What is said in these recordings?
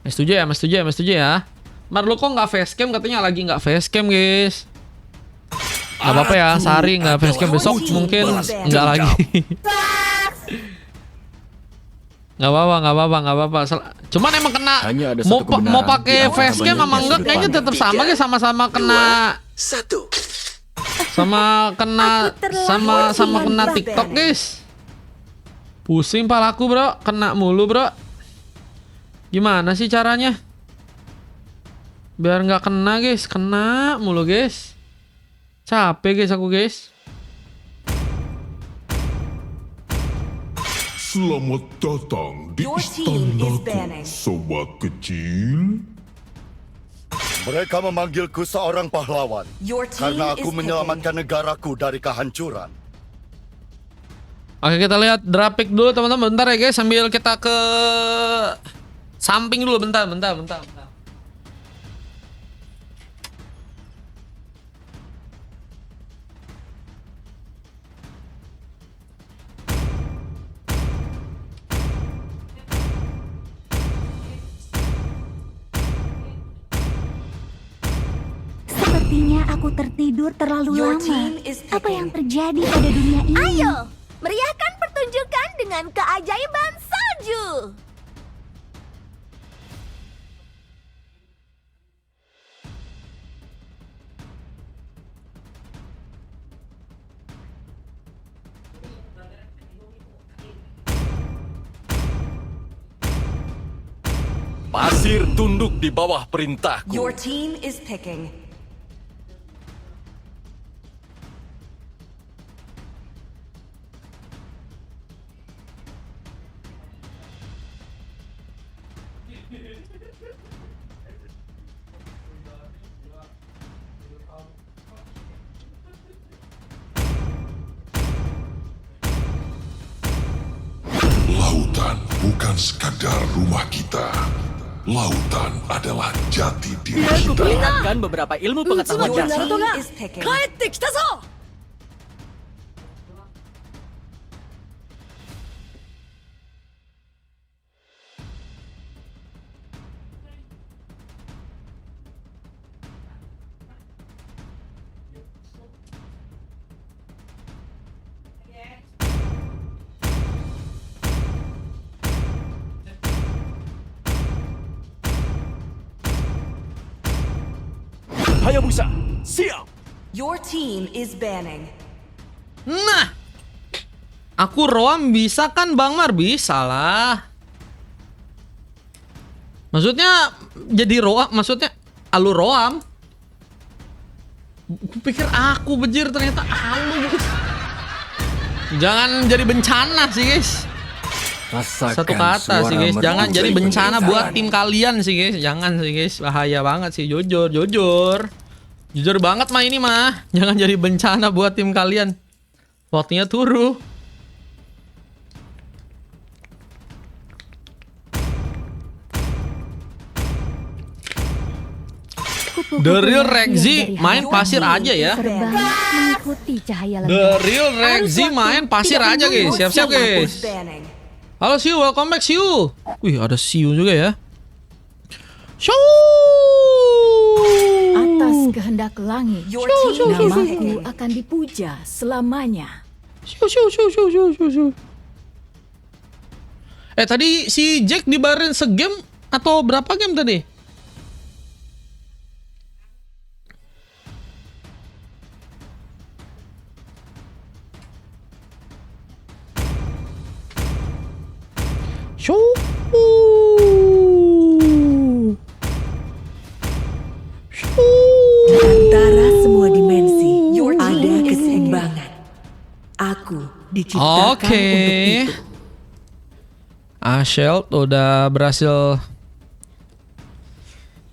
Setuju ya, mas setuju ya, mas setuju ya. Mar lu kok nggak facecam, katanya lagi nggak facecam guys. Nggak apa-apa ya, sehari nggak facecam, besok mungkin nggak lagi. Nggak apa-apa. Cuman emang kena mau pakai facecam sama enggak kayaknya tetap sama guys, sama-sama kena. Sama kena TikTok guys. Pusing palaku bro, kena mulu bro. Gimana sih caranya? Biar nggak kena guys, kena mulu guys. Capek guys aku guys. Selamat datang di istanaku, sobat kecil. Mereka memanggilku seorang pahlawan karena aku menyelamatkan negaraku dari kehancuran. Oke, kita lihat grafik dulu teman-teman. Bentar ya guys, sambil kita ke samping dulu. Bentar. Sepertinya aku tertidur terlalu lama. Apa yang terjadi pada dunia ini? Ayo, meriahkan pertunjukan dengan keajaiban salju. Pasir tunduk di bawah perintahku. Your team is picking. Lautan bukan sekadar rumah kita. Lautan adalah jati diri Aku kita. perlihatkan beberapa ilmu pengetahuan Your dasar. team is picking. Hayabusa, siap. Your team is banning. Nah, aku roam bisa kan Bang Mar? Bisa lah. Maksudnya jadi roam, maksudnya alu roam. Kupikir aku bejir, ternyata alu guys. Jangan jadi bencana sih guys. Satu kata sih guys, jangan jadi bencana buat tim kalian sih guys. Jangan sih guys, bahaya banget sih, jujur banget mah ini mah. Jangan jadi bencana buat tim kalian. Waktunya turu. The Real Rexy main pasir aja ya. Terbang mengikuti cahaya The Real Rexy main pasir aja guys. Siap-siap guys. Banning. Halo Siu, welcome back Siu. Wih, ada Siu juga ya. Shoo! Atas kehendak langit, Your team is namaku picking. akan dipuja selamanya. Siu. Tadi si Jack dibayarin segame atau berapa game tadi? Shoo! Di antara semua dimensi, ada keseimbangan. Aku diciptakan untuk itu. Asheld udah berhasil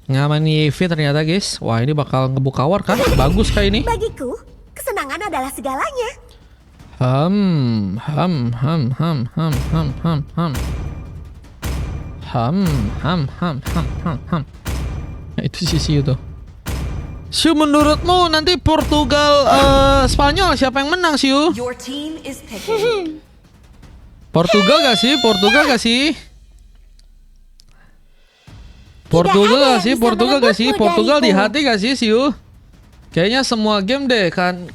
ngamanin Yevi ternyata guys. Wah, ini bakal ngebuka war kan? Bagus kayak ini. Bagiku, kesenangan adalah segalanya. Nah, itu si Siu tuh. Siu, menurutmu nanti Portugal Spanyol siapa yang menang Siu? Your team is picking. Portugal gak sih? Portugal ada gak yang sih? bisa Portugal gak sih? merebutmu Portugal di dariku. hati gak sih, Siu? Kayaknya semua game deh kan.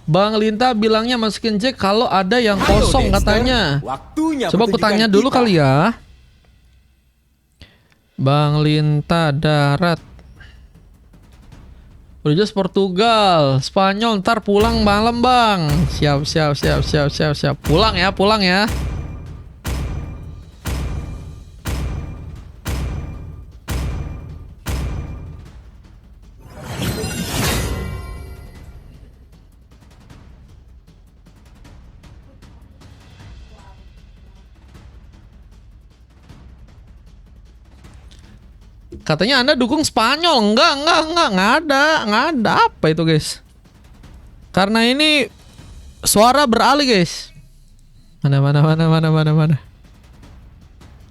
Bang Linta bilangnya masukin Jack kalau ada yang kosong katanya. Waktunya Coba aku tanya dulu kali ya. Bang Linta darat. Udah jelas Portugal, Spanyol ntar pulang malam bang. Siap. Pulang ya. Katanya Anda dukung Spanyol. Enggak ada. Apa itu, guys? Karena ini suara beralih, guys. Mana.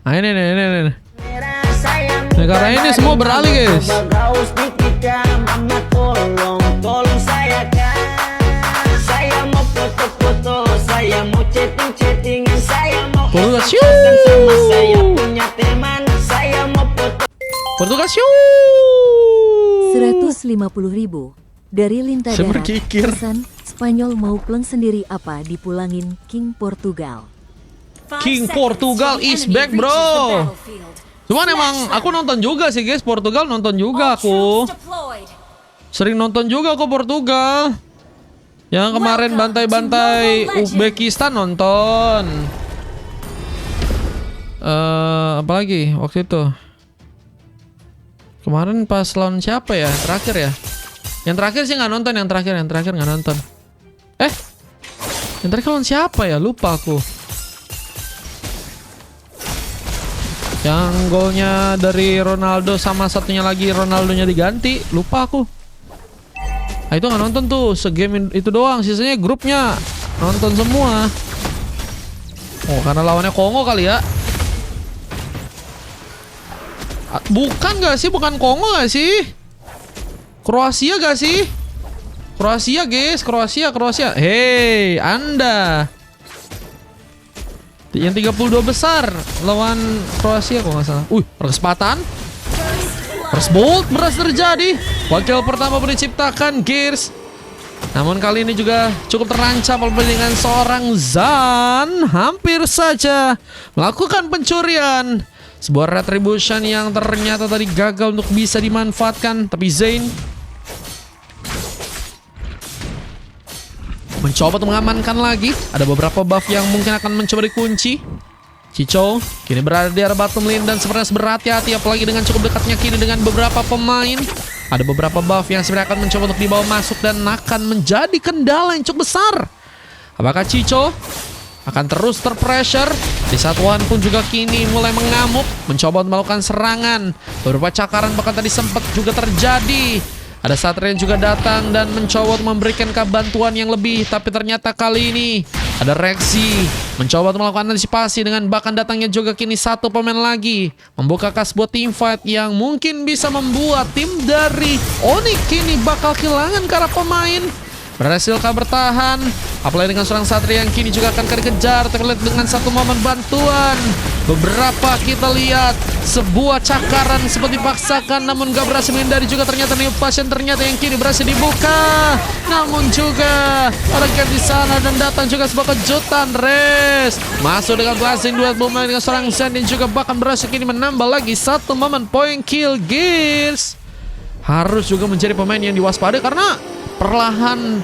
Nah, ini. Nah, karena ini semua beralih, guys. Portugal siu. 150.000 dari Linta Saya Darat. berkikir. Pesan Spanyol mau pleng sendiri apa dipulangin King Portugal. King Portugal is back, bro. Cuman emang aku nonton juga sih, guys. Portugal nonton juga aku. Sering nonton juga aku Portugal. Yang kemarin bantai-bantai Uzbekistan nonton. Apalagi waktu itu. Kemarin pas lawan siapa ya? Terakhir ya? Yang terakhir sih nggak nonton, yang terakhir nggak nonton. Yang terakhir lawan siapa ya? Lupa aku. Yang golnya dari Ronaldo sama satunya lagi Ronaldonya diganti, lupa aku. Nah, itu nggak nonton tuh, segame itu doang. Sisanya grupnya nonton semua. Oh, karena lawannya Kongo kali ya? Bukan gak sih? Bukan Kongo gak sih? Kroasia gak sih? Kroasia, guys. Kroasia. Hei, Anda. Yang 32 besar lawan Kroasia kok nggak salah. Kesempatan. First bolt beras terjadi. Wakil pertama pun diciptakan, Gears. Namun kali ini juga cukup terancam dengan seorang Zan. Hampir saja melakukan pencurian. Sebuah retribution yang ternyata tadi gagal untuk bisa dimanfaatkan. Tapi Zain mencoba untuk mengamankan lagi. Ada beberapa buff yang mungkin akan mencoba dikunci. Cico kini berada di arah bottom lane dan sebenarnya berhati-hati, apalagi dengan cukup dekatnya kini dengan beberapa pemain. Ada beberapa buff yang sebenarnya akan mencoba untuk dibawa masuk dan akan menjadi kendala yang cukup besar. Apakah Cico akan terus terpressure? Di satuan pun juga kini mulai mengamuk, mencoba untuk melakukan serangan. Beberapa cakaran bahkan tadi sempat juga terjadi. Ada Satria yang juga datang dan mencoba untuk memberikan bantuan yang lebih. Tapi ternyata kali ini ada Rexy mencoba untuk melakukan antisipasi dengan bahkan datangnya juga kini satu pemain lagi. Membuka kas buat team fight yang mungkin bisa membuat tim dari Onyx kini bakal kehilangan para pemain. Berhasilkah bertahan? Apalagi dengan seorang Satria yang kini juga akan dikejar. Terlihat dengan satu momen bantuan. Beberapa kita lihat sebuah cakaran seperti dipaksakan, namun gak berhasil menghindari. Juga ternyata New Passion ternyata yang kini berhasil dibuka. Namun juga ada gap di sana dan datang juga sebuah kejutan. Res masuk dengan blessing duet momen dengan seorang Zen dan juga bahkan berhasil kini menambah lagi satu momen point kill. Gears harus juga menjadi pemain yang diwaspadai karena perlahan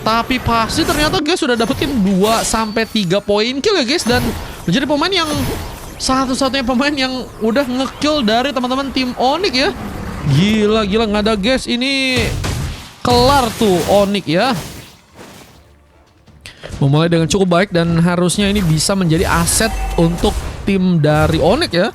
tapi pasti ternyata guys sudah dapetin 2-3 poin kill ya guys, dan menjadi pemain yang satu-satunya pemain yang udah ngekill dari teman-teman tim Onyx ya. Gila nggak ada guys, ini kelar tuh Onyx ya. Memulai dengan cukup baik dan harusnya ini bisa menjadi aset untuk tim dari Onyx ya,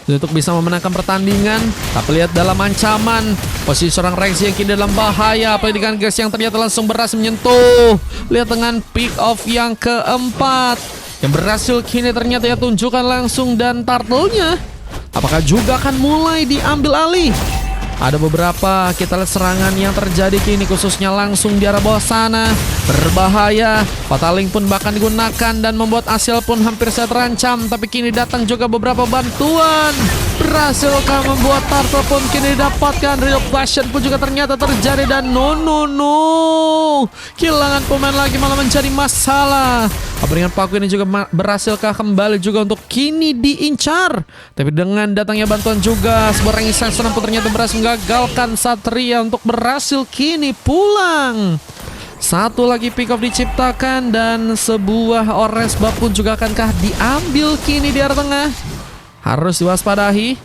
untuk bisa memenangkan pertandingan. Tapi lihat dalam ancaman posisi seorang Rexy yang kini dalam bahaya. Apalagi dengan guys yang ternyata langsung berhasil menyentuh. Lihat dengan pick off yang keempat yang berhasil kini ternyata ya tunjukkan langsung, dan turtle-nya apakah juga akan mulai diambil alih. Ada beberapa kita lihat serangan yang terjadi kini khususnya langsung di arah bawah sana. Berbahaya. Fataling pun bahkan digunakan dan membuat hasil pun hampir saja terancam. Tapi kini datang juga beberapa bantuan. Berhasilkah membuat turtle pun kini didapatkan? Real passion pun juga ternyata terjadi. Dan no. Kehilangan pemain lagi malah menjadi masalah. Abringan Paku ini juga berhasilkah kembali juga untuk kini diincar. Tapi dengan datangnya bantuan juga, sebuah rangisan senang pun ternyata berhasil menggagalkan Satria untuk berhasil kini pulang. Satu lagi pick off diciptakan dan sebuah orange buff pun juga akankah diambil kini di area tengah. Harus diwaspadahi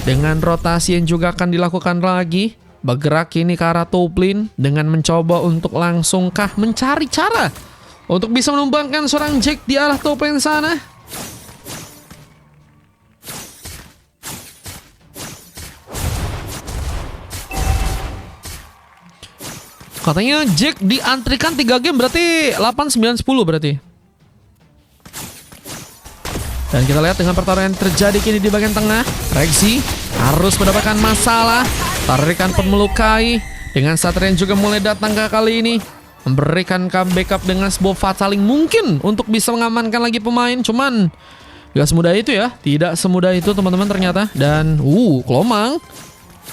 dengan rotasi yang juga akan dilakukan lagi. Bergerak kini ke arah top lane dengan mencoba untuk langsungkah mencari cara untuk bisa menumbangkan seorang Jack di arah top lane sana. Katanya Jack diantrikan 3 game berarti 8, 9, 10 berarti. Dan kita lihat dengan pertarungan yang terjadi kini di bagian tengah. Rexy harus mendapatkan masalah. Tarikan pun melukai. Dengan Satria yang juga mulai datang ke kali ini. Memberikan backup dengan sebuah fataling mungkin untuk bisa mengamankan lagi pemain. Cuman gak semudah itu ya. Tidak semudah itu teman-teman ternyata. Dan Klomang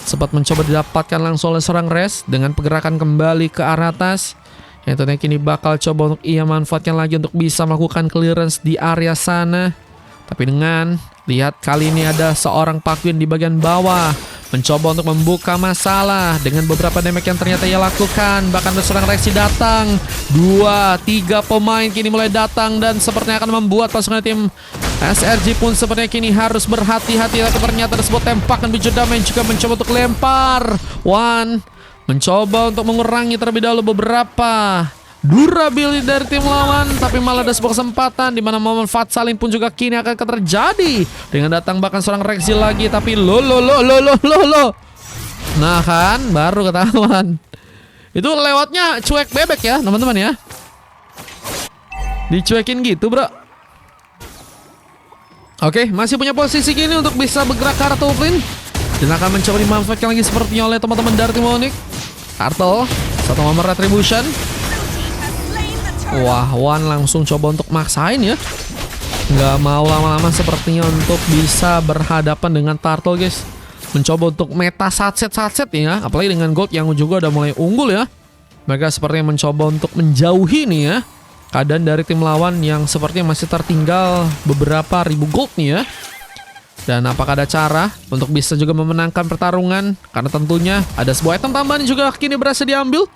sempat mencoba didapatkan langsung oleh seorang Res dengan pergerakan kembali ke arah atas. Yang tentunya kini bakal coba untuk ia manfaatkan lagi untuk bisa melakukan clearance di area sana. Tapi dengan lihat kali ini ada seorang Pakuin di bagian bawah mencoba untuk membuka masalah dengan beberapa damage yang ternyata ia lakukan. Bahkan ada seorang Rexy datang. 2, 3 pemain kini mulai datang dan sepertinya akan membuat pasukan tim SRG pun sepertinya kini harus berhati-hati. Tapi ternyata ada sebuah tembakan biju damage juga mencoba untuk lempar. Mencoba untuk mengurangi terlebih dahulu beberapa durability dari tim lawan, tapi malah ada sebuah kesempatan di mana momen Fatsaling pun juga kini akan terjadi dengan datang bahkan seorang Rexy lagi. Tapi lo. Nah kan baru ketahuan. Itu lewatnya cuek bebek ya teman-teman ya. Dicuekin gitu bro. Oke, masih punya posisi kini untuk bisa bergerak ke arah top lane dan akan mencoba dimanfaatkan lagi sepertinya oleh teman-teman dari tim Onyx. Turtle, satu nomor retribution. Wan langsung coba untuk maksain ya. Nggak mau lama-lama sepertinya untuk bisa berhadapan dengan Turtle guys. Mencoba untuk meta satset ya. Apalagi dengan gold yang juga udah mulai unggul ya. Mereka sepertinya mencoba untuk menjauhi nih ya keadaan dari tim lawan yang sepertinya masih tertinggal beberapa ribu gold nih ya. Dan apakah ada cara untuk bisa juga memenangkan pertarungan? Karena tentunya ada sebuah item tambahan yang juga kini berhasil diambil.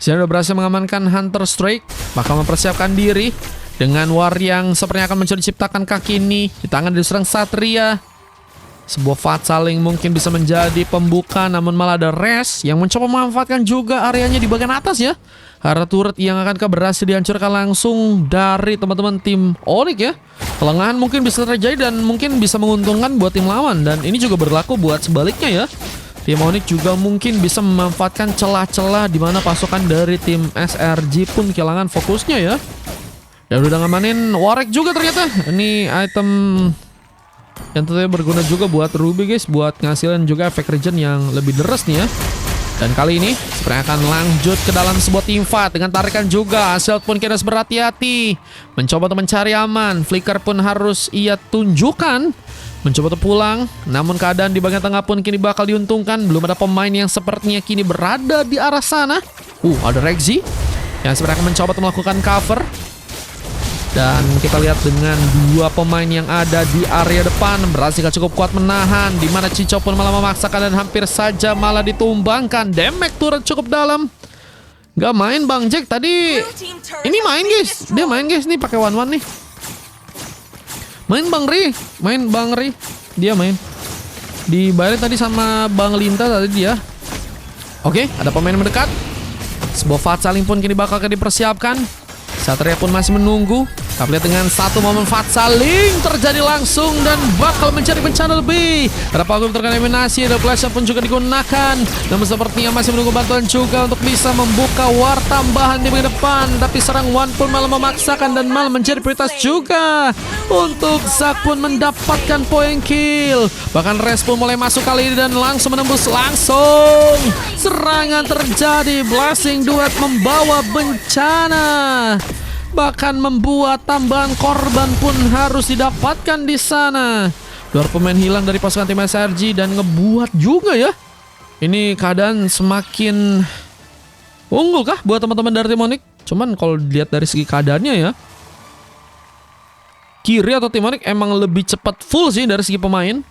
Sudah berhasil mengamankan Hunter Strike, bakal mempersiapkan diri dengan war yang sepertinya akan mencoba diciptakan kaki ini di tangan dari serang Satria. Sebuah Fatsaling mungkin bisa menjadi pembuka, namun malah ada Res yang mencoba memanfaatkan juga areanya di bagian atas ya. Arah turret yang akan berhasil dihancurkan langsung dari teman-teman tim Onyx ya. Kelengahan mungkin bisa terjadi dan mungkin bisa menguntungkan buat tim lawan. Dan ini juga berlaku buat sebaliknya ya. Tim Onyx juga mungkin bisa memanfaatkan celah-celah di mana pasukan dari tim SRG pun kehilangan fokusnya ya. Dan udah ngamanin Warwick juga ternyata. Ini item yang tentunya berguna juga buat Ruby guys, buat ngasilin juga efek regen yang lebih deres nih ya. Dan kali ini sepertinya akan lanjut ke dalam sebuah team fight dengan tarikan juga. Shield pun kita harus berhati-hati, mencoba untuk mencari aman. Flicker pun harus ia tunjukkan, mencoba untuk pulang. Namun keadaan di bagian tengah pun kini bakal diuntungkan. Belum ada pemain yang sepertinya kini berada di arah sana. Ada Rexy yang sebenarnya akan mencoba untuk melakukan cover. Dan kita lihat dengan dua pemain yang ada di area depan berhasil cukup kuat menahan, di mana Cico pun malah memaksakan dan hampir saja malah ditumbangkan. Damage turret cukup dalam. Gak main Bang Jack tadi. Ini main guys. Dia main guys nih pakai one nih. Main Bang Ri. Dia main. Dibayarin tadi sama Bang Linta tadi dia. Oke, ada pemain mendekat. Sebuah Fatsaling pun kini bakal dipersiapkan. Satria pun masih menunggu. Kita lihat dengan satu momen Fatsaling terjadi langsung dan bakal mencari bencana lebih. Ada Pakum terkena eliminasi, ada Flash pun juga digunakan. Namun sepertinya masih menunggu bantuan juga untuk bisa membuka war tambahan di bagian depan. Tapi serang Wan pun malah memaksakan dan malah menjadi prioritas juga. Untuk Zack pun mendapatkan poin kill. Bahkan Res pun mulai masuk kali ini dan langsung menembus langsung. Serangan terjadi, Blessing Duet membawa bencana. Bahkan membuat tambahan korban pun harus didapatkan di sana. Dua pemain hilang dari pasukan tim SRG dan ngebuat juga ya. Ini keadaan semakin unggul kah buat teman-teman dari Tim Onyx? Cuman kalau dilihat dari segi keadaannya ya, kiri atau Tim Onyx emang lebih cepat full sih dari segi pemain.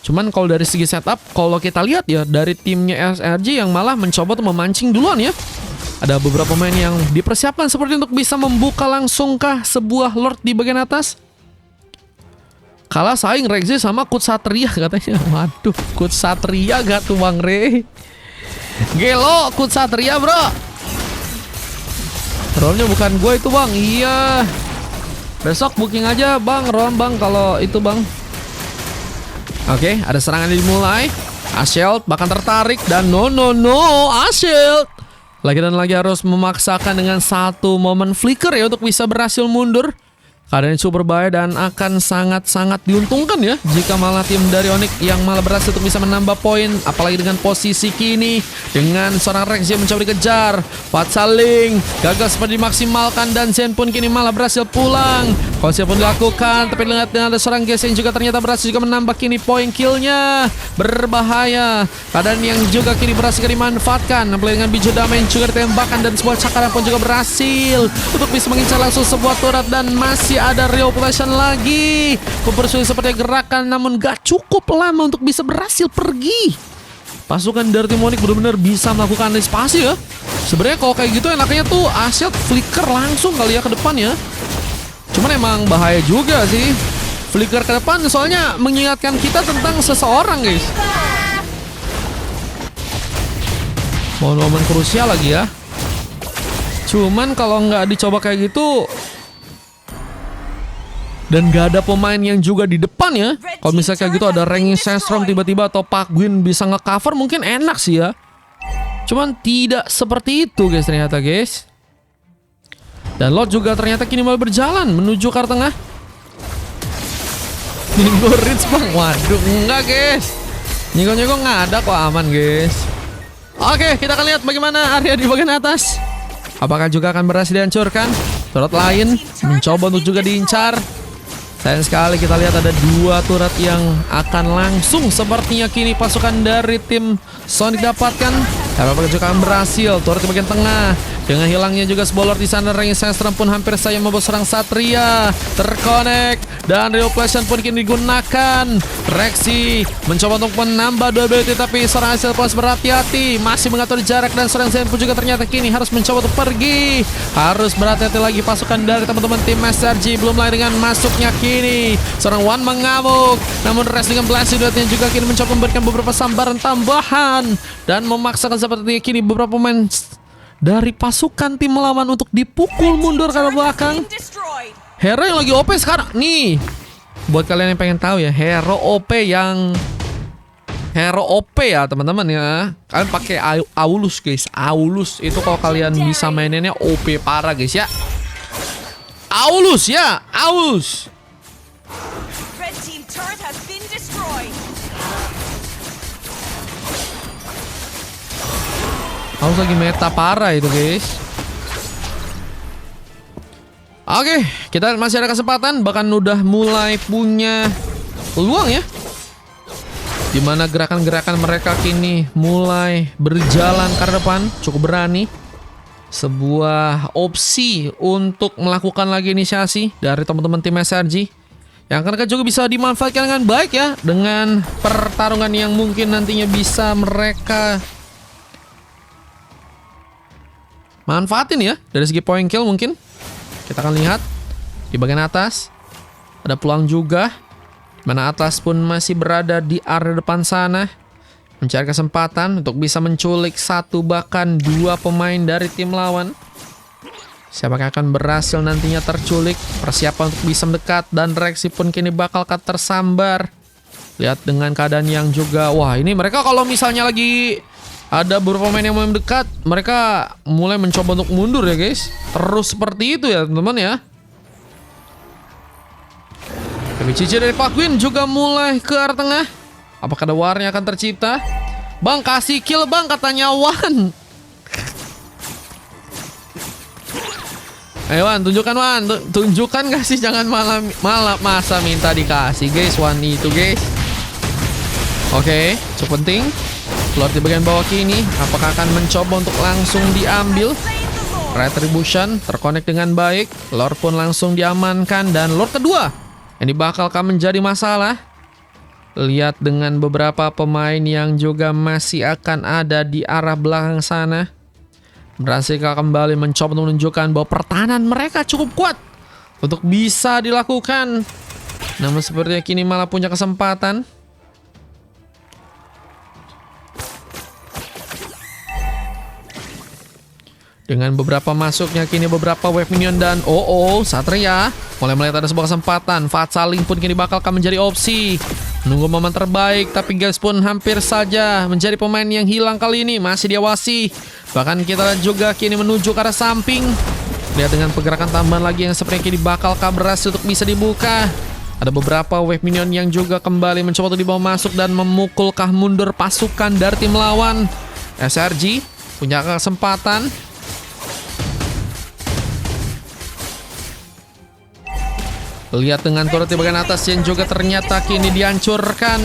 Cuman kalau dari segi setup, kalau kita lihat ya dari timnya SRG yang malah mencoba untuk memancing duluan ya. Ada beberapa pemain yang dipersiapkan seperti untuk bisa membuka langsungkah sebuah Lord di bagian atas. Kalah saing Rexy sama Kutsatria katanya. Waduh, Kutsatria gak tuh Bang Re? Gelo Kutsatria bro. Rollnya bukan gue itu bang. Iya. Besok booking aja bang, roll bang kalau itu bang. Oke, ada serangan dimulai. Ashield bahkan tertarik dan no Ashield lagi dan lagi harus memaksakan dengan satu momen flicker ya untuk bisa berhasil mundur. Keadaan super berbahaya dan akan sangat-sangat diuntungkan ya jika malah tim dari Onyx yang malah berhasil untuk bisa menambah poin, apalagi dengan posisi kini dengan seorang Rex yang mencoba dikejar. Patsaling gagal seperti dimaksimalkan dan Zen pun kini malah berhasil pulang. Konsil pun dilakukan, tapi lihat dengan ada seorang Ges yang juga ternyata berhasil juga menambah kini poin killnya. Berbahaya. Keadaan yang juga kini berhasil dimanfaatkan, apalagi dengan biju damai yang juga ditembakkan dan sebuah cakaran pun juga berhasil untuk bisa mengincar langsung sebuah turret dan masih ada reoperation lagi. Mempersulit seperti gerakan namun gak cukup lama untuk bisa berhasil pergi. Pasukan dari Tim Onyx benar-benar bisa melakukan antisipasi ya. Sebenarnya kalau kayak gitu enaknya tuh Ashield flicker langsung kali ya ke depan ya. Cuman emang bahaya juga sih flicker ke depan, soalnya mengingatkan kita tentang seseorang guys. Momen-momen krusial lagi ya. Cuman kalau nggak dicoba kayak gitu dan gak ada pemain yang juga di depan ya. Kalau misalnya kayak gitu ada Ranking Sandstrom tiba-tiba atau Park Gwyn bisa nge-cover mungkin enak sih ya. Cuman tidak seperti itu guys ternyata guys. Dan Lot juga ternyata kini malah berjalan menuju ke arah tengah. Ninggo Ridge bang. Waduh enggak guys. Nyegong-nyegong nggak ada kok, aman guys. Oke, kita akan lihat bagaimana area di bagian atas. Apakah juga akan berhasil dihancurkan? Turret lain mencoba untuk juga diincar. Sayang sekali kita lihat ada dua turret yang akan langsung sepertinya kini pasukan dari tim Sonic dapatkan. Tapi apakah juga akan berhasil? Turret di bagian tengah. Dengan hilangnya juga sebolor di sana, Ranking Sandstrom pun hampir saja membawa serang Satria. Terkonek dan reoperation pun kini digunakan. Rexy mencoba untuk menambah dua ability, tapi seorang Ashield pun berhati-hati, masih mengatur jarak dan seorang Zen pun juga ternyata kini harus mencoba untuk pergi. Harus berhati-hati lagi pasukan dari teman-teman tim SRG. Belum lagi dengan masuknya kini seorang Wan mengamuk, namun Rex dengan Blast yang juga kini mencoba memberikan beberapa sambaran tambahan dan memaksakan seperti kini beberapa pemain dari pasukan tim melawan untuk dipukul mundur ke belakang. Hero yang lagi OP sekarang nih, buat kalian yang pengen tahu ya, hero OP ya teman-teman ya. Kalian pakai Aulus guys. Aulus itu kalau kalian bisa maininnya OP parah guys ya. Aulus ya, Aulus. Aulus lagi meta parah itu guys. Oke, kita masih ada kesempatan, bahkan udah mulai punya peluang ya. Dimana gerakan-gerakan mereka kini mulai berjalan ke depan, cukup berani. Sebuah opsi untuk melakukan lagi inisiasi dari teman-teman tim SRG yang akan juga bisa dimanfaatkan dengan baik ya, dengan pertarungan yang mungkin nantinya bisa mereka manfaatin ya dari segi point kill mungkin. Kita akan lihat di bagian atas ada peluang juga, mana atas pun masih berada di area depan sana, mencari kesempatan untuk bisa menculik satu bahkan dua pemain dari tim lawan. Siapakah akan berhasil nantinya terculik? Persiapan untuk bisa mendekat dan Rexy pun kini bakal tersambar. Lihat dengan keadaan yang juga, wah ini mereka kalau misalnya lagi ada beberapa pemain yang mau mendekat, mereka mulai mencoba untuk mundur ya guys. Terus seperti itu ya teman-teman ya. Tapi cici dari Park Gwyn juga mulai ke arah tengah. Apakah ada warnya akan tercipta? Bang kasih kill bang katanya Wan. Ayo Wan, tunjukkan Wan, tunjukkan gak sih, jangan malah masa minta dikasih guys, Wan itu guys. Oke, cukup penting. Lord di bagian bawah kini, apakah akan mencoba untuk langsung diambil? Retribution terkonek dengan baik, Lord pun langsung diamankan dan Lord kedua. Ini bakal menjadi masalah. Lihat dengan beberapa pemain yang juga masih akan ada di arah belakang sana. Berhasilkah kembali mencoba menunjukkan bahwa pertahanan mereka cukup kuat untuk bisa dilakukan. Namun sepertinya kini malah punya kesempatan. Dengan beberapa masuknya kini beberapa wave minion dan Satria mulai melihat ada sebuah kesempatan. Fatsaling pun kini bakal menjadi opsi. Menunggu momen terbaik, tapi guys pun hampir saja menjadi pemain yang hilang kali ini. Masih diawasi. Bahkan kita lihat juga kini menuju ke arah samping. Lihat dengan pergerakan tambahan lagi yang sepertinya kini bakal berhasil untuk bisa dibuka. Ada beberapa wave minion yang juga kembali mencoba untuk dibawa masuk dan memukulkah mundur pasukan dari tim lawan. SRG punya kesempatan. Lihat dengan turret di bagian atas yang juga ternyata kini dihancurkan.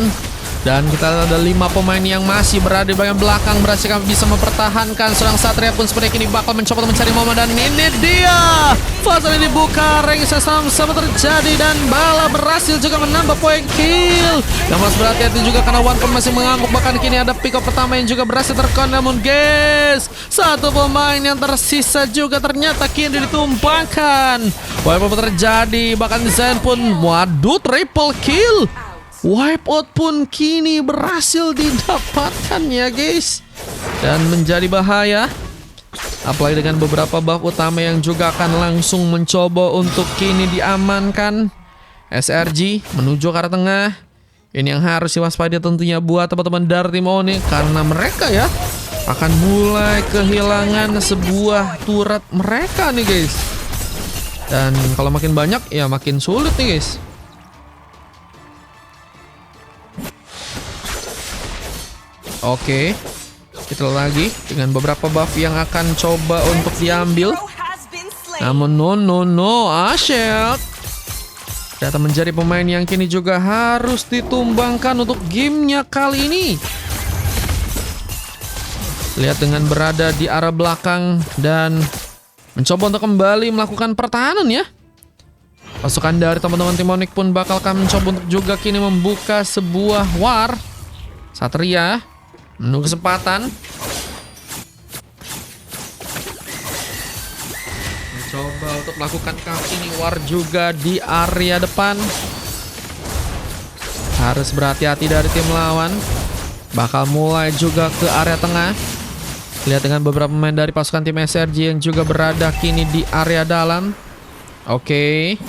Dan kita ada 5 pemain yang masih berada di bagian belakang, berhasil bisa mempertahankan. Seorang Satria pun seperti kini bakal mencoba untuk mencari momen dan ini dia. Fase ini dibuka, ring sama terjadi dan Bala berhasil juga menambah poin kill. Yang harus berhati-hati juga karena Wan pun masih mengangguk, bahkan kini ada pick up pertama yang juga berhasil terkon. Namun guys, satu pemain yang tersisa juga ternyata kini ditumpangkan. Walaupun terjadi, bahkan Zen pun waduh triple kill. Wipeout pun kini berhasil didapatkan ya guys. Dan menjadi bahaya. Apalagi dengan beberapa buff utama yang juga akan langsung mencoba untuk kini diamankan. SRG menuju ke arah tengah. Ini yang harus diwaspadai tentunya buat teman-teman dari tim Onyx, karena mereka ya akan mulai kehilangan sebuah turret mereka nih guys. Dan kalau makin banyak ya makin sulit nih guys. Oke, kita lagi dengan beberapa buff yang akan coba untuk diambil. Namun no, Ashek ternyata menjadi pemain yang kini juga harus ditumbangkan untuk gamenya kali ini. Lihat dengan berada di arah belakang dan mencoba untuk kembali melakukan pertahanan ya. Pasukan dari teman-teman tim Onyx pun bakal mencoba untuk juga kini membuka sebuah war. Satria menunggu kesempatan. Mencoba untuk melakukan kaki ini war juga di area depan. Harus berhati-hati dari tim lawan. Bakal mulai juga ke area tengah. Lihat dengan beberapa pemain dari pasukan tim SRG yang juga berada kini di area dalam. Oke.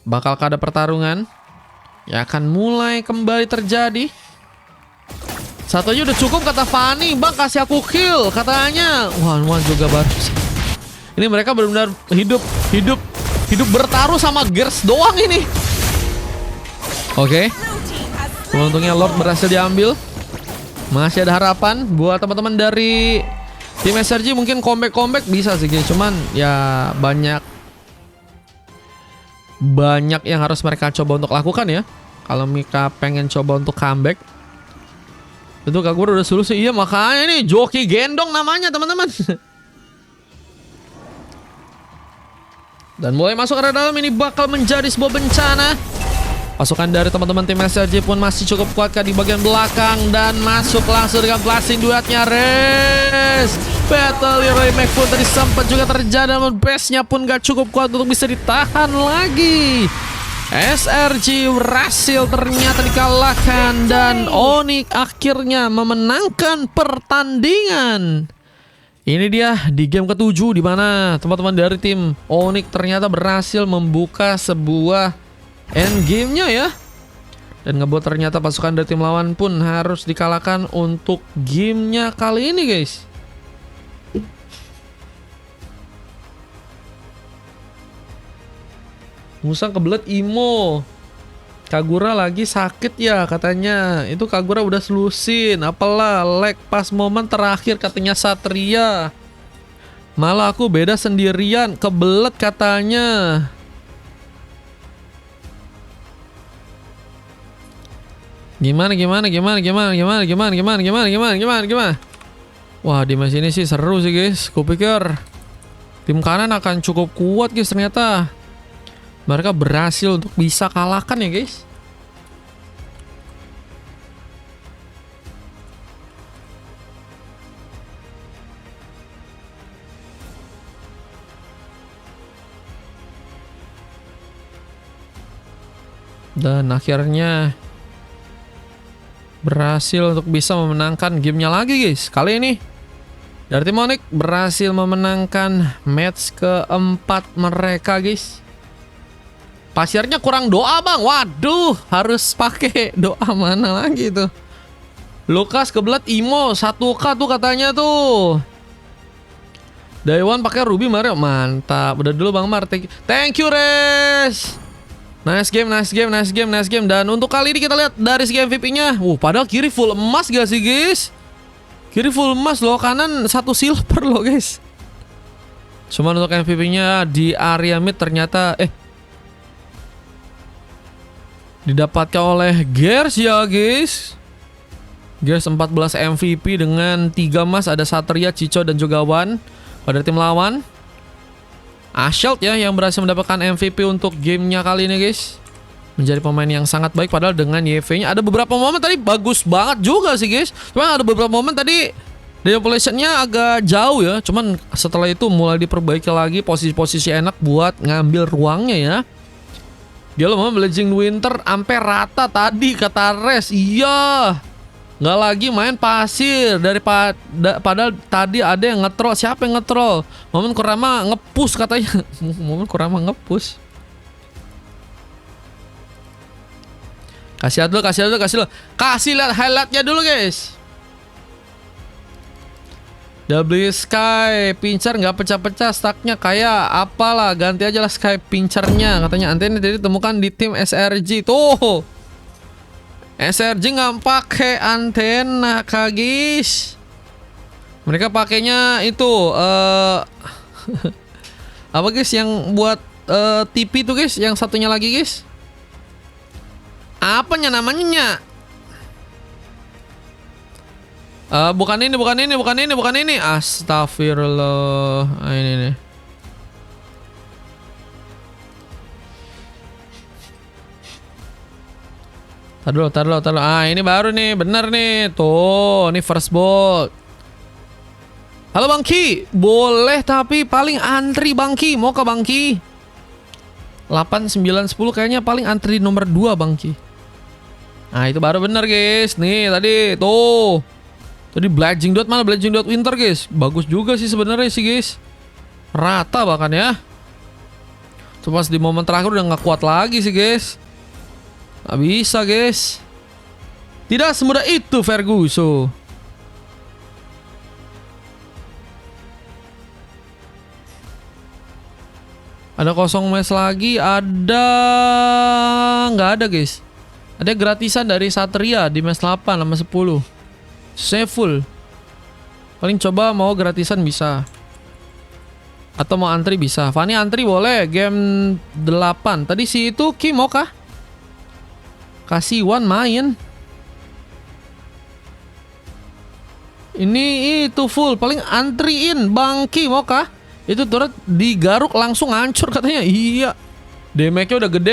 Bakal ada pertarungan yang akan mulai kembali terjadi. Satu aja udah cukup kata Fanny. Bang kasih aku kill katanya. Wan juga baru. Ini mereka benar-benar hidup bertaruh sama Gers doang ini. Oke. Untungnya Lord berhasil diambil. Masih ada harapan buat teman-teman dari tim SRG, mungkin comeback bisa sih guys. Cuman ya banyak yang harus mereka coba untuk lakukan ya. Kalau mereka pengen coba untuk comeback. Itu Kagura udah solusi. Iya makanya nih joki gendong namanya teman-teman. Dan mulai masuk ke dalam, ini bakal menjadi sebuah bencana. Pasukan dari teman-teman tim SRG pun masih cukup kuat di bagian belakang. Dan masuk langsung dengan blasting duetnya Res. Battle Leroy Mac pun tadi sempat juga terjadi, namun base-nya pun gak cukup kuat untuk bisa ditahan lagi. SRG berhasil ternyata dikalahkan dan Onyx akhirnya memenangkan pertandingan. Ini dia di game ke-7 di mana teman-teman dari tim Onyx ternyata berhasil membuka sebuah endgame-nya ya. Dan ngebuat ternyata pasukan dari tim lawan pun harus dikalahkan untuk gamenya kali ini guys. Musang kebelet Imo. Kagura lagi sakit ya katanya. Itu Kagura udah selusin. Apalah lag pas momen terakhir katanya Satria. Malah aku beda sendirian, kebelet katanya. Gimana? Wah, di match ini sih seru sih guys. Kupikir tim kanan akan cukup kuat guys, ternyata mereka berhasil untuk bisa kalahkan ya guys. Dan akhirnya berhasil untuk bisa memenangkan gamenya lagi guys. Kali ini dari tim Onyx berhasil memenangkan match keempat mereka guys. Pasirnya kurang doa bang. Waduh, harus pakai doa mana lagi tuh. Lukas kebelet Imo 1K tuh katanya tuh. Daiwan pakai Ruby Mario. Mantap. Udah dulu Bang Mar. Thank you Res. Nice game. Dan untuk kali ini kita lihat dari segi MVP-nya. Padahal kiri full emas gak sih guys? Kiri full emas loh, kanan 1 silver loh guys. Cuman untuk MVP-nya di area mid ternyata didapatkan oleh Gears ya guys. Gears 14 MVP dengan 3 emas. Ada Satria, Cico dan juga Wan pada tim lawan. Asheld ya yang berhasil mendapatkan MVP untuk gamenya kali ini guys. Menjadi pemain yang sangat baik, padahal dengan YV-nya ada beberapa momen tadi bagus banget juga sih guys. Cuman ada beberapa momen tadi population-nya agak jauh ya. Cuman setelah itu mulai diperbaiki lagi, posisi-posisi enak buat ngambil ruangnya ya. Gila mah Blazing Winter sampai rata tadi kata Res. Iya. Nggak lagi main pasir padahal tadi ada yang ngetrol. Siapa yang ngetrol? Momen Kurama ngepush katanya. Momen Kurama ngepush. Kasih lihat highlightnya dulu guys. W Sky Pincer nggak pecah-pecah stucknya kayak apalah, ganti aja lah Sky Pincernya katanya. Antena tadi ditemukan di tim SRG tuh. SRG nggak pakai antena guys. Mereka pakainya itu apa guys yang buat TV tuh guys, yang satunya lagi guys. Apanya namanya? Bukan ini. Astagfirullah. Ini nih. Tar dulu. Ini baru nih, bener nih. Tuh, ini first bolt. Halo Bang Ki, boleh tapi paling antri Bang Ki. Mau ke Bang Ki? 8, 9, 10 kayaknya paling antri nomor 2 Bang Ki. Nah, itu baru bener guys. Nih tadi tuh. Tadi Blazing Dot, mana Blazing Dot Winter guys. Bagus juga sih sebenarnya sih guys. Rata bahkan ya. Cuma di momen terakhir udah nggak kuat lagi sih guys. Nggak bisa guys. Tidak semudah itu Ferguson. Ada kosong match lagi. Nggak ada guys. Ada gratisan dari Satria di match 8 sama 10. Saya full. Paling coba mau gratisan bisa. Atau mau antri bisa. Fanny antri boleh. Game 8. Tadi si itu Ki mau kah? Kasih Wan main. Ini itu full. Paling antriin Bang Ki mau kah? Itu turret digaruk langsung hancur katanya. Iya. Damage-nya udah gede.